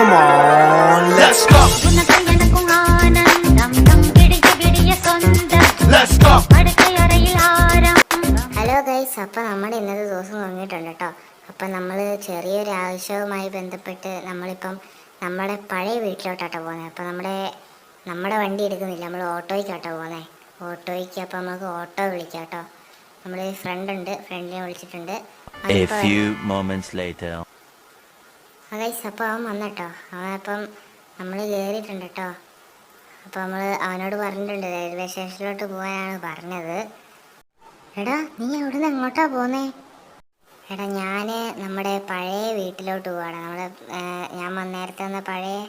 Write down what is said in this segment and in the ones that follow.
Come on, let's go. Let's go. Hello guys, അപ്പം നമ്മുടെ ഇന്നത്തെ ദിവസം തുടങ്ങിയിട്ടുണ്ട് കേട്ടോ. അപ്പം നമ്മൾ ചെറിയൊരു ആവശ്യവുമായി ബന്ധപ്പെട്ട് നമ്മളിപ്പം നമ്മുടെ പഴയ വീട്ടിലോട്ടാട്ടോ പോകുന്നത്. അപ്പം നമ്മുടെ വണ്ടി എടുക്കുന്നില്ല, നമ്മൾ ഓട്ടോയ്ക്കാട്ടോ പോകുന്നത്. ഓട്ടോയ്ക്ക് അപ്പം നമുക്ക് ഓട്ടോ വിളിക്കാം കേട്ടോ. നമ്മൾ ഫ്രണ്ടിനെ വിളിച്ചിട്ടുണ്ട്. ഗൈസ്, അപ്പോൾ അവൻ വന്നട്ടോ. അവൻ നമ്മൾ കയറിയിട്ടുണ്ട് കേട്ടോ. അപ്പോൾ നമ്മൾ അവനോട് പറഞ്ഞിട്ടുണ്ട് റെയിൽവേ സ്റ്റേഷനിലോട്ട് പോകാനാണ് പറഞ്ഞത്. എടാ, നീ എവിടെ നിന്ന് എങ്ങോട്ടാ പോന്നേ? എടാ, ഞാൻ നമ്മുടെ പഴയ വീട്ടിലോട്ട് പോവാണ്. ഞാൻ നേരത്തെ വന്ന പഴയ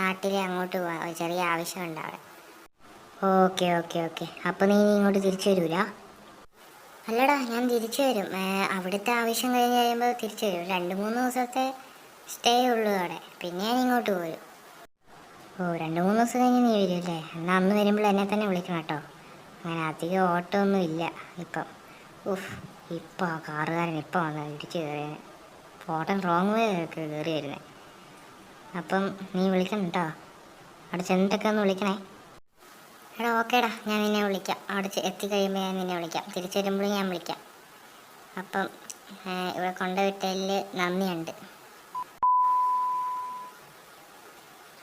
നാട്ടിലെ അങ്ങോട്ട് പോവാം. ഒരു ചെറിയ ആവശ്യമുണ്ട് അവിടെ. Okay okay okay. അപ്പോൾ നീ ഇങ്ങോട്ട് തിരിച്ചു വരൂല? അല്ലടാ, ഞാൻ തിരിച്ചു വരും. അവിടുത്തെ ആവശ്യം കഴിഞ്ഞ് കഴിയുമ്പോൾ തിരിച്ചു വരും. 2-3 ദിവസത്തെ സ്റ്റേ ഉള്ളൂ അവിടെ. പിന്നെ ഞാൻ ഇങ്ങോട്ട് പോരും. ഓ, 2-3 ദിവസം കഴിഞ്ഞ് നീ വരുമല്ലേ? എന്നാൽ അന്ന് വരുമ്പോൾ എന്നെ തന്നെ വിളിക്കണം കേട്ടോ. അങ്ങനെ അധികം ഓട്ടോ ഒന്നും ഇല്ല ഇപ്പം. ഇപ്പോൾ ആ കാറുകാരൻ ഇപ്പം വന്ന് ഇടിച്ച് കയറിയത്. ഫോട്ടൻ റോങ് വേ കയറി വരുന്നത്. അപ്പം നീ വിളിക്കണം കേട്ടോ. അവിടെ ചെന്നിട്ടൊക്കെ ഒന്ന് വിളിക്കണേ. എടാ, ഓക്കേടാ, ഞാൻ നിന്നെ വിളിക്കാം. അവിടെ എത്തിക്കഴിയുമ്പോൾ ഞാൻ നിന്നെ വിളിക്കാം. തിരിച്ചു വരുമ്പോഴും ഞാൻ വിളിക്കാം. അപ്പം ഇവിടെ കൊണ്ടുവിട്ടതിൽ നന്ദിയുണ്ട്.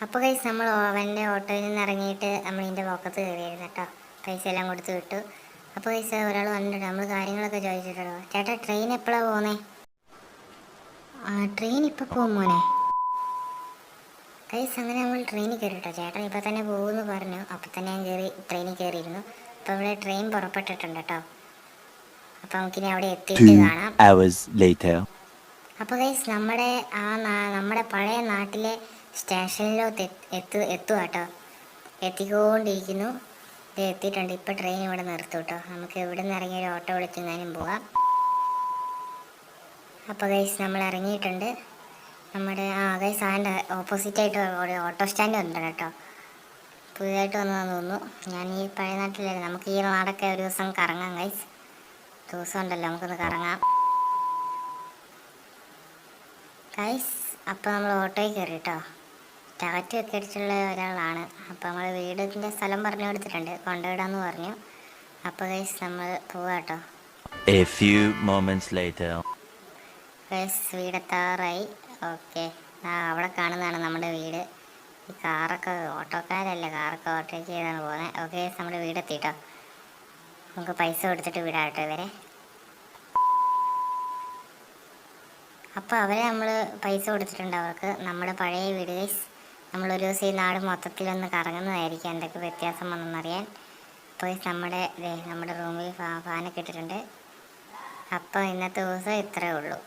അപ്പോൾ ഗൈസ്, നമ്മൾ അവൻ്റെ ഓട്ടോയിൽ നിന്ന് ഇറങ്ങിയിട്ട് നമ്മൾ ഇതിൻ്റെ പോക്കത്ത് കയറിയായിരുന്നു കേട്ടോ. പൈസ എല്ലാം കൊടുത്ത് വിട്ടു. അപ്പോൾ ഗൈസ്, ഒരാൾ വന്നിട്ടുണ്ട്. നമ്മൾ കാര്യങ്ങളൊക്കെ ചോദിച്ചിട്ടുണ്ടോ. ചേട്ടാ, ട്രെയിൻ എപ്പോഴാണ് പോകുന്നത്? ട്രെയിൻ ഇപ്പോൾ പോകും മോനെ. ഗൈസ്, അങ്ങനെ നമ്മൾ ട്രെയിനിൽ കയറി കേട്ടോ. ചേട്ടൻ ഇപ്പം തന്നെ പോകുമെന്ന് പറഞ്ഞു. അപ്പം തന്നെ ഞാൻ ട്രെയിനിൽ കയറിയിരുന്നു. അപ്പോൾ ഇവിടെ ട്രെയിൻ പുറപ്പെട്ടിട്ടുണ്ട് കേട്ടോ. അപ്പോൾ നമുക്കിനി അവിടെ എത്തിയിട്ട് കാണാം. അപ്പോൾ ഗൈസ്, നമ്മുടെ പഴയ നാട്ടിലെ സ്റ്റേഷനിലോട്ട് എത്തുക കേട്ടോ. എത്തിക്കൊണ്ടിരിക്കുന്നു. ഇത് എത്തിയിട്ടുണ്ട്. ഇപ്പോൾ ട്രെയിൻ ഇവിടെ നിർത്തും കേട്ടോ. നമുക്ക് ഇവിടെ നിന്ന് ഇറങ്ങി ഒരു ഓട്ടോ വിളിച്ചെങ്ങാനും പോവാം. അപ്പോൾ ഗൈസ്, നമ്മൾ ഇറങ്ങിയിട്ടുണ്ട്. ഗൈസ്, അതിൻ്റെ ഓപ്പോസിറ്റായിട്ട് ഒരു ഓട്ടോ സ്റ്റാൻഡ് വന്നിട്ടുണ്ട് കേട്ടോ. പുതിയതായിട്ട് വന്നതെന്ന് തോന്നുന്നു. ഞാൻ ഈ പഴയ നാട്ടിലല്ലേ. നമുക്ക് ഈ നാടൊക്കെ ഒരു ദിവസം കറങ്ങാം ഗൈസ്. ദിവസം ഉണ്ടല്ലോ, നമുക്കൊന്ന് കറങ്ങാം ഗൈസ്. അപ്പോൾ നമ്മൾ ഓട്ടോയിൽ കയറി കേട്ടോ. ടാറ്റു ഒക്കെ അടിച്ചുള്ള ഒരാളാണ്. അപ്പോൾ നമ്മൾ വീടിൻ്റെ സ്ഥലം പറഞ്ഞു കൊടുത്തിട്ടുണ്ട്, കൊണ്ടുവിടാമെന്ന് പറഞ്ഞു. അപ്പോൾ ഗൈസ്, നമ്മൾ പോവാം കേട്ടോ. ഗൈസ്, വീടെത്താറായി. ഓക്കെ, അവിടെ കാണുന്നതാണ് നമ്മുടെ വീട്. ഈ കാറൊക്കെ ഓട്ടോക്കാരല്ല, കാറൊക്കെ ഓട്ടോയ്ക്ക് ചെയ്താണ് പോകുന്നത്. ഓക്കെ ഗൈസ്, നമ്മുടെ വീടെത്തിട്ടോ. നമുക്ക് പൈസ കൊടുത്തിട്ട് വിടാം കേട്ടോ ഇവരെ. അപ്പോൾ നമ്മൾ പൈസ കൊടുത്തിട്ടുണ്ട് അവർക്ക്. നമ്മുടെ പഴയ വീട് ഗൈസ്. നമ്മളൊരു ദിവസം ഈ നാട് മൊത്തത്തിലൊന്ന് കറങ്ങുന്നതായിരിക്കും, എന്തൊക്കെ വ്യത്യാസം വന്നെന്നറിയാൻ. അപ്പോൾ നമ്മുടെ റൂമിൽ ഫാനൊക്കെ ഇട്ടിട്ടുണ്ട്. അപ്പോൾ ഇന്നത്തെ ദിവസം ഇത്രയേ ഉള്ളൂ.